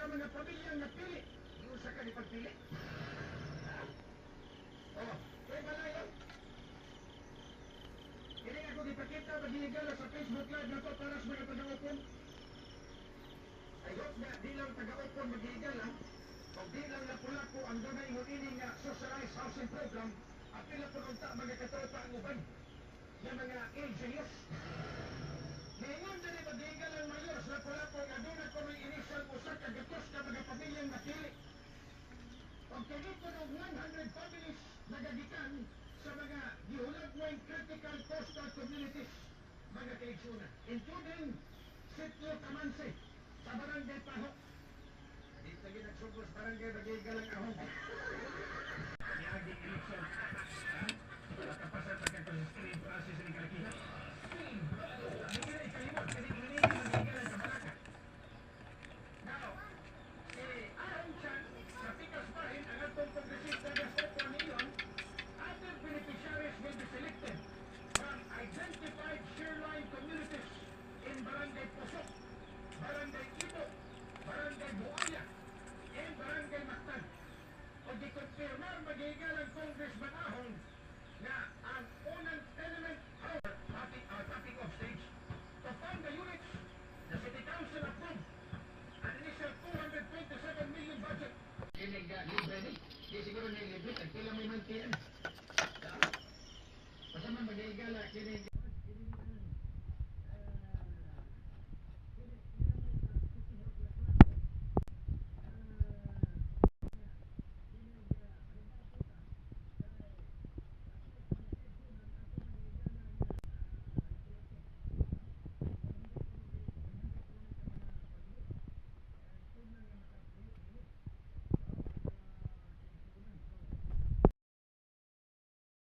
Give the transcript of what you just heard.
ka mga pamilyang napili. Yung sa ka ni pagpili. Oh, kaya malayo. Kini ako ipakita magigala sa Facebook Live na to para sa mga taga-upon. I hope na di lang taga-upon magigala. Kung di lang lapu-lapu ang gamay mo ini nga socialized housing program at pila po ng mga katropa ang uban. Yung mga engineers. Ngayon na rin magigala ang mayos lapu-lapu nga doon ako may initial usak kagatos ka mga pamilyang napili. Pag kanito ng 100 families nagagikan sa mga gihulagway critical coastal communities, mga kaigsunan, including Sitio Tamansi, sa Barangay Pahok. Dito naging nagsugos barangay magigalang ahong. Niaging eleksyon. Nakapasan sa kantong screen process ni Kalakina. Hindi na ikalimot, kasi hindi magigalang sa Malacca. Now, Aaron Chan, sa Pikas Bahin, ang atong kongresista Gaston Cornelion, other beneficiaries will be selected from identified shoreline communities in Barangay Pusok, Barangay Ibo, Barangay Buaya, and Barangay Mactan. O di-confirmar magigalang Congressman Ahong na ang unang tenement topic of stage to fund the units the City Council approved an initial 227 million budget. Kinig libre ni. Di siguro na libre. Tagpila may mantiyan. Basta man magigala kinig